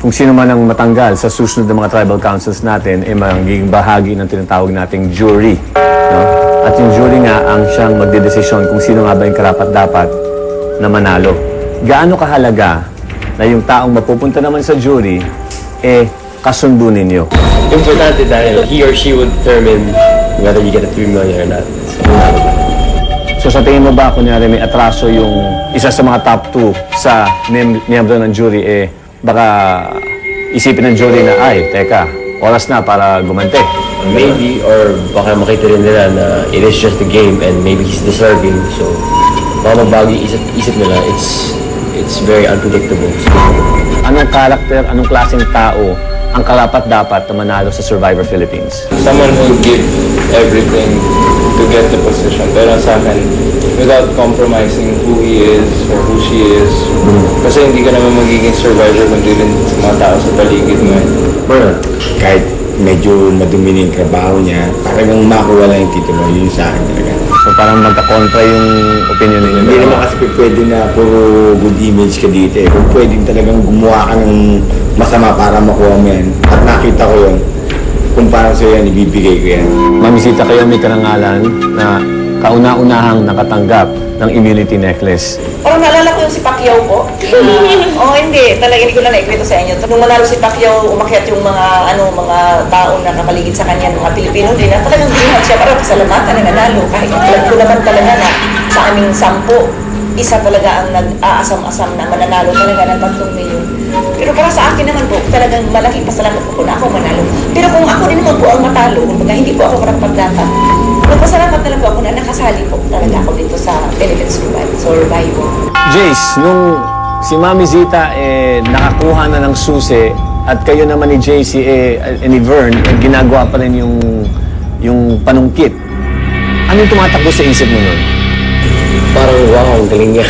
kung sino man ang matanggal sa susunod ng mga tribal councils natin ay magiging bahagi ng tinatawag nating jury. No? At yung jury nga ang siyang magdedesisyon kung sino nga ba yung karapat-dapat na manalo. Gaano kahalaga na yung taong mapupunta naman sa jury kasundo ninyo? Importante dahil he or she would determine whether you get a 3 million or not. So sa tingin mo ba, kunyari may atraso yung isa sa mga top 2 sa miyembro ng jury, baka isipin ng jury na, ay, teka, oras na para gumante. Maybe, or baka makita rin nila na it is just a game and maybe he's deserving. So, baka magbago yung isip nila. It's very unpredictable. Anong karakter, anong klaseng tao ang karapat-dapat na manalo sa Survivor Philippines? Someone who will give everything to get the position. Pero sa akin, without compromising who he is or who she is. Kasi hindi ka naman magiging survivor kundi rin sa mga tao sa paligid mo. Well, kahit medyo madumi na yung trabaho niya, talagang makuha lang yung titulo. Yun sa akin talaga. So parang magka-kontra yung opinion ninyo. Hindi naman kasi pwede na puro good image ka dito eh. Kung pwedeng talagang gumawa ka ng masama para makuha mo yan. At nakita ko yun, kung parang sa'yo yan, ibibigay ko yan. Mamisita kayo may karangalan na kauna-unahang nakatanggap ng immunity necklace. Parang naalala ko yung si Pacquiao po. Hindi. Talaga hindi ko na naikwento sa inyo. Nung manalo si Pacquiao, umakyat yung mga tao na nakapaligid sa kanya, mga Pilipino din, na talagang binuhat siya para pasalamatan na nanalo. Kahit alam ko naman talaga na sa aming 10, isa talaga ang nag-aasam-asam na mananalo talaga ng 3 milyon. Pero para sa akin naman po, talagang malaking pasalamat po na ako manalo. Pero kung ako din naman po ang matalo, kumbaga hindi po ako karapat-dapat, magpasalamat na lang po ako na nakasali po talaga ako dito sa Philippines Survivor. Jace, nung si Mami Zita nakakuha na ng susi at kayo naman ni JC ni Vern ginagawa pa rin yung panungkit, anong tumatakbo sa isip mo nun? Parang wow, ang galing niya.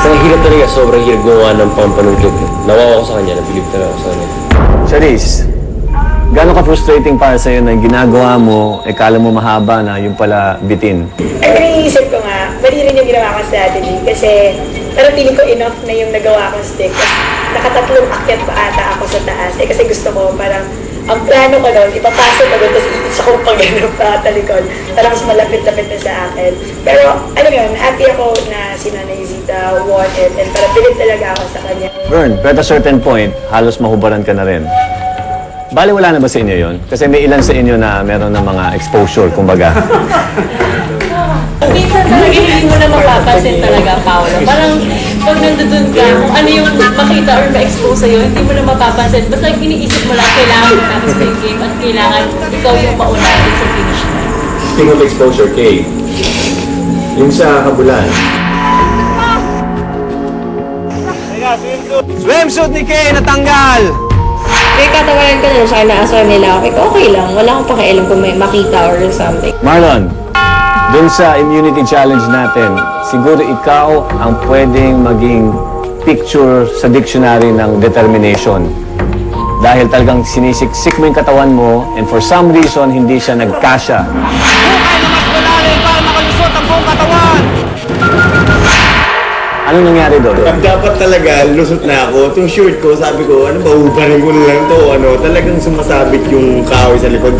Sa hirap talaga, sobrang hirap gumawa ng pampanungkit. Nawawa ko sa kanya, nabilib talaga ako sa kanya. Charisse, gano'n ka-frustrating para sa'yo na yung ginagawa mo, kala mo mahaba na yung pala bitin? Ang iniisip ko nga, mali rin yung ginawa kong strategy kasi parang feeling ko enough na yung nagawa kong stick. Kasi nakatatlong akyat pa ata ako sa taas. Kasi gusto ko parang ang plano ko doon, ipapasok ko doon, tapos iisa kong pag-ano pa talikod. Parang mas malapit-lapit na sa akin. Pero alam mo yun, happy ako na si Nanay Zita won it and parang pilit talaga ako sa kanya. Vern, but at a certain point, halos mahubaran ka na rin. Bali, wala na ba sa inyo yon? Kasi may ilan sa inyo na meron ng mga exposure, kumbaga. Minsan talaga hindi mo na mapapansin talaga, Paolo. Parang pag nandun ka, kung ano yung makita or ma-expose sa'yo, hindi mo na mapapansin. Basta iniisip mo lang, kailangan mo tapos yung game at kailangan ikaw yung mauna sa finish na. Speaking of exposure, Kay, yung sa Kabulan, Swimsuit ni Kay natanggal! Kaya katawaran ko na siya, inaasar nila ako. Okay lang, wala akong pakialam kung may makita or something. Marlon, dun sa immunity challenge natin, siguro ikaw ang pwedeng maging picture sa dictionary ng determination. Dahil talagang sinisiksik mo yung katawan mo and for some reason, hindi siya nagkasya. Hukay na mas malalim para makalusot ang buong katawan! Anong nangyari doon? pag dapat talaga, lusot na ako. Itong shirt ko, sabi ko, ano ba, ubarin ko na lang to. Talagang sumasabit yung kahoy sa likod.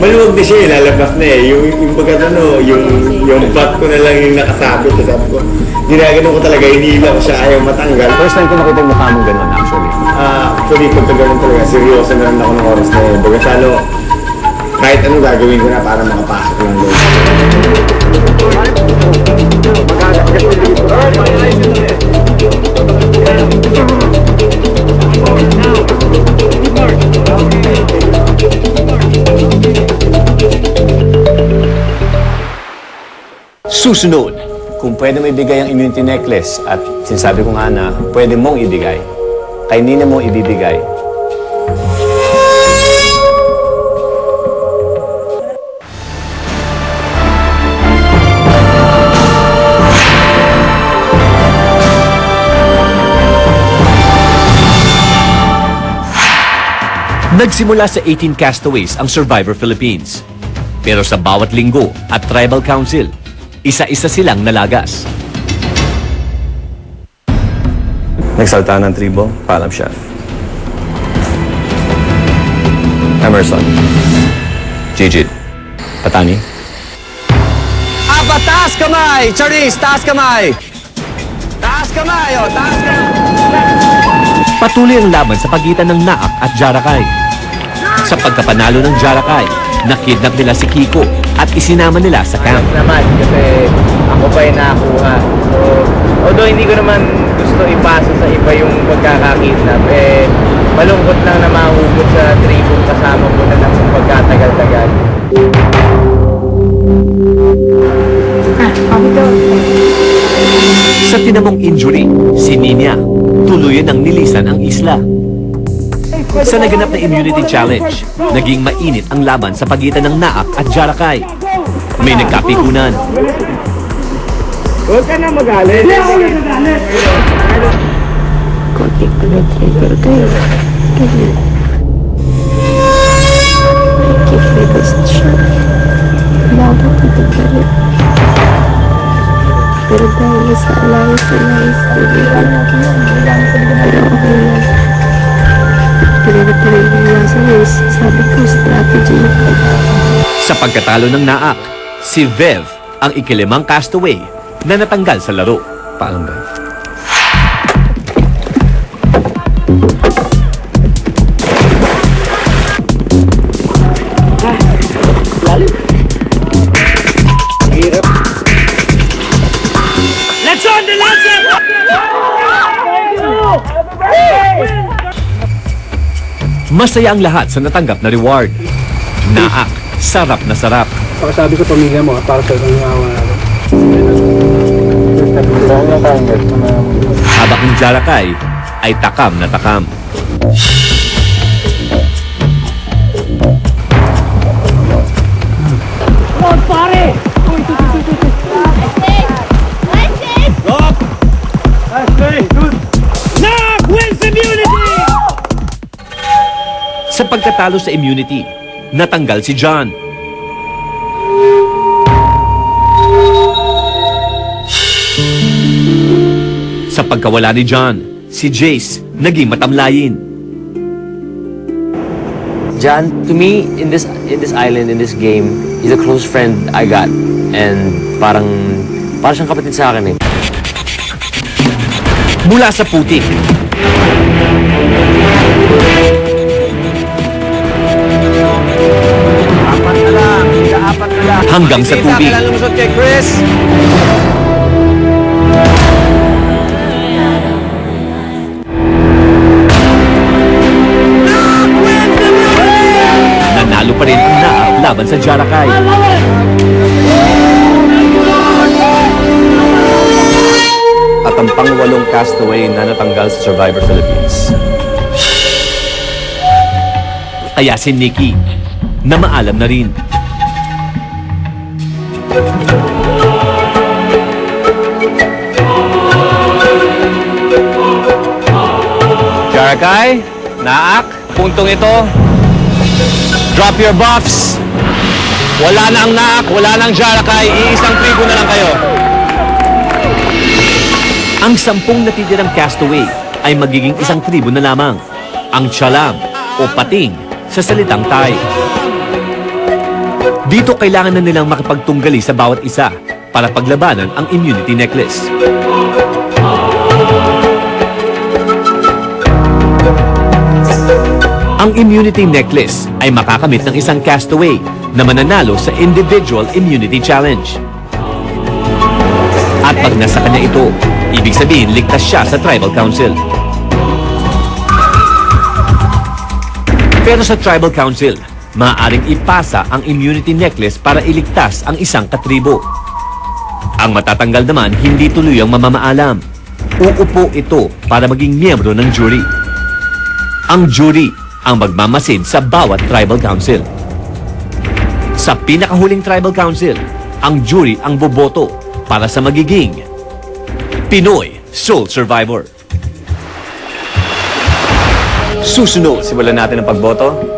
Maluwag na siya, lalabas na eh. Yung butt ko na lang yung nakasabit. So, sabi ko, ginagano ko talaga, hinihila ko siya, ayaw matanggal. First time ko nakita yung mukha mong ganun, actually. Actually, pagka ganun talaga, seryoso na lang ako ng oras na yun. Baga salo, kahit anong gagawin ko na para makapasok lang doon. Susunod, kung pwede mo ibigay ang immunity necklace at sinasabi ko nga na pwede mong ibigay, kay nina mo ibibigay. Nagsimula sa 18 castaways ang Survivor Philippines. Pero sa bawat linggo at Tribal Council, isa-isa silang nalagas. Nagsalta ng tribo, paalam chef. Emerson. Gigit. Patani. Apat, taas kamay! Charis, taas kamay! Taas kamay, oh! Taas kamay! Patuloy ang laban sa pagitan ng Naak at Jarakay. Sa pagkapanalo ng Jarakay, nakidnap nila si Kiko at isinama nila sa camp. naman kasi ako pa yung nakakuha. So, although hindi ko naman gusto ipasa sa iba yung pagkakakidnap, malungkot lang na mahugot sa tribong kasama mo na ng pagkatagal-tagal. Sa tinamong injury, si Ninya, tuluyan ang nilisan ang isla. Sa naganap na immunity challenge, naging mainit ang laban sa pagitan ng Naak at Jarakay. May nagkapikunan. Huwag ka na magalit. Hindi ako nagagalit. Konti ko na trigger kayo. Ganyan. Keep my best shot. Wala ko titagalit. Pero dahil sa alawis ko na pero okay lang. Pinagatuloy niya sa race, sabi ko strategy. Sa pagkatalo ng Naak, si Vev ang ikilimang castaway na natanggal sa laro. Paano ba? Masaya ang lahat sa natanggap na reward. Naak, sarap na sarap. Sabi ko pamilya mo, para sa itong awa natin. Habang ang Jarakay ay takam na takam. Sa pagkatalo sa immunity, natanggal si John. Sa pagkawala ni John, si Jace naging matamlayin. John, to me, in this island, in this game, he's a close friend I got. And parang siyang kapatid sa akin eh. Mula sa putik, hanggang sa tubig. Lumusot kay Chris. Nanalo pa rin ang Naak laban sa Jarakay. At ang pang-walong castaway na natanggal sa Survivor Philippines. Kaya si Nikki, na maalam na rin. Jarakay, Naak, puntong ito. Drop your buffs. Wala na ang Naak, wala na ang Jarakay. Iisang tribo na lang kayo. Ang 10 natitirang castaway ay magiging isang tribo na lamang. Ang Chalam o Pating sa salitang Thai. Dito kailangan na nilang makipagtunggali sa bawat isa para paglabanan ang immunity necklace. Ang immunity necklace ay makakamit ng isang castaway na mananalo sa individual immunity challenge. At pag nasa kanya ito, ibig sabihin ligtas siya sa Tribal Council. Pero sa Tribal Council, maaaring ipasa ang immunity necklace para iligtas ang isang katribo. Ang matatanggal naman hindi tuluyang mamamaalam. Uupo ito para maging miyembro ng jury. Ang jury ang magmamasid sa bawat Tribal Council. Sa pinakahuling Tribal Council, ang jury ang boboto para sa magiging Pinoy Soul Survivor. Susunod, simulan natin ang pagboto.